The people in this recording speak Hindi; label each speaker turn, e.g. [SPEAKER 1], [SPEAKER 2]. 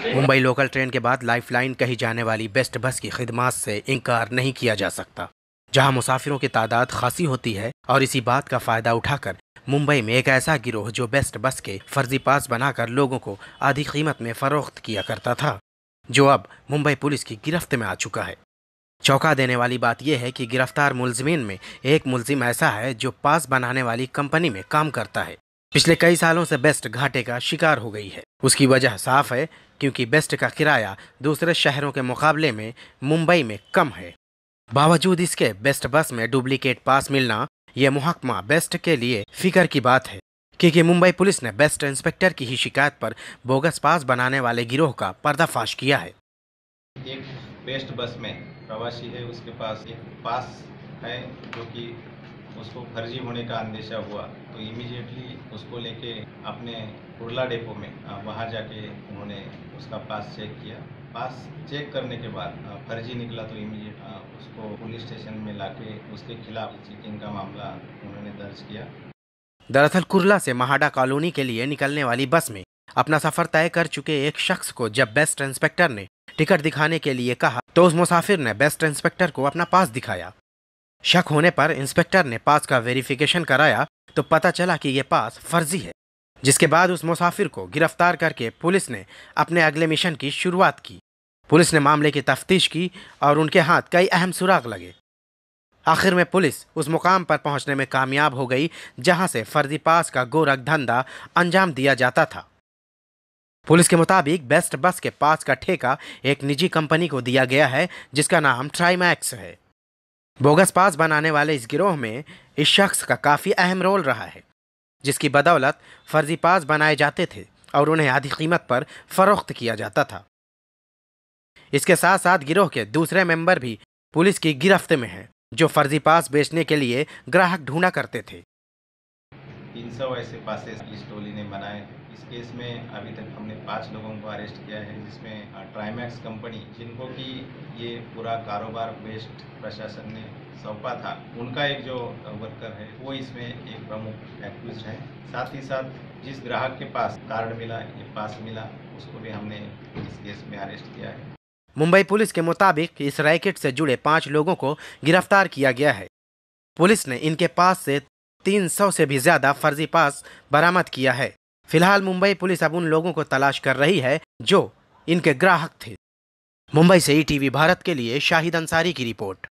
[SPEAKER 1] मुंबई लोकल ट्रेन के बाद लाइफलाइन कही जाने वाली बेस्ट बस की खिदमत से इनकार नहीं किया जा सकता, जहां मुसाफिरों की तादाद खासी होती है और इसी बात का फायदा उठाकर मुंबई में एक ऐसा गिरोह जो बेस्ट बस के फर्जी पास बनाकर लोगों को आधी कीमत में फरोख्त किया करता था, जो अब मुंबई पुलिस की गिरफ्त में आ चुका है। चौंका देने वाली बात यह है कि गिरफ्तार मुलजिमीन में एक मुलजिम ऐसा है जो पास बनाने वाली कंपनी में काम करता है। पिछले कई सालों से बेस्ट घाटे का शिकार हो गई है। उसकी वजह साफ है, क्योंकि बेस्ट का किराया दूसरे शहरों के मुकाबले में मुंबई में कम है। बावजूद इसके बेस्ट बस में डुप्लीकेट पास मिलना ये मुहकमा बेस्ट के लिए फिक्र की बात है, क्योंकि मुंबई पुलिस ने बेस्ट इंस्पेक्टर की ही शिकायत पर बोगस पास बनाने वाले गिरोह का पर्दाफाश किया है।
[SPEAKER 2] एक बेस्ट बस में प्रवासी है, उसके पास एक पास है जो कि उसको फर्जी होने का अंदेशा हुआ, तो इमीडिएटली उसको लेके अपने कुर्ला डेपो में वहाँ जाके उन्होंने उसका पास चेक किया। पास चेक करने के बाद फर्जी निकला, तो इमीडिएट उसको पुलिस स्टेशन में लाके उसके खिलाफ चीटिंग का मामला उन्होंने दर्ज किया।
[SPEAKER 1] दरअसल कुर्ला से महाडा कॉलोनी के लिए निकलने वाली बस में अपना सफर तय कर चुके एक शख्स को जब बेस्ट इंस्पेक्टर ने टिकट दिखाने के लिए कहा, तो उस मुसाफिर ने बेस्ट इंस्पेक्टर को अपना पास दिखाया। शक होने पर इंस्पेक्टर ने पास का वेरिफिकेशन कराया, तो पता चला कि ये पास फर्जी है, जिसके बाद उस मुसाफिर को गिरफ्तार करके पुलिस ने अपने अगले मिशन की शुरुआत की। पुलिस ने मामले की तफ्तीश की और उनके हाथ कई अहम सुराग लगे। आखिर में पुलिस उस मुकाम पर पहुंचने में कामयाब हो गई जहां से फर्जी पास का गोरख धंधा अंजाम दिया जाता था। पुलिस के मुताबिक बेस्ट बस के पास का ठेका एक निजी कंपनी को दिया गया है, जिसका नाम ट्राइमैक्स है। बोगस पास बनाने वाले इस गिरोह में इस शख्स का काफी अहम रोल रहा है, जिसकी बदौलत फर्जी पास बनाए जाते थे और उन्हें आधी कीमत पर फरोख्त किया जाता था। इसके साथ साथ गिरोह के दूसरे मेंबर भी पुलिस की गिरफ्त में हैं, जो फर्जी पास बेचने के लिए ग्राहक ढूंढा करते थे।
[SPEAKER 2] 300 ऐसे पासेस इस टोली ने बनाए। इस केस में अभी तक हमने 5 लोगों को अरेस्ट किया है, जिसमें ट्राइमैक्स कंपनी, जिनको कि ये पूरा कारोबार वेस्ट प्रशासन ने सौंपा था, उनका एक जो वर्कर है वो इसमें एक प्रमुख एक्यूज है। साथ ही साथ जिस ग्राहक के पास कार्ड मिला, ये पास मिला, उसको भी हमने इस केस में अरेस्ट किया है।
[SPEAKER 1] मुंबई पुलिस के मुताबिक इस रैकेट से जुड़े 5 लोगों को गिरफ्तार किया गया है। पुलिस ने इनके पास से 300 से भी ज्यादा फर्जी पास बरामद किया है। फिलहाल मुंबई पुलिस अब उन लोगों को तलाश कर रही है जो इनके ग्राहक थे। मुंबई से ईटीवी भारत के लिए शाहिद अंसारी की रिपोर्ट।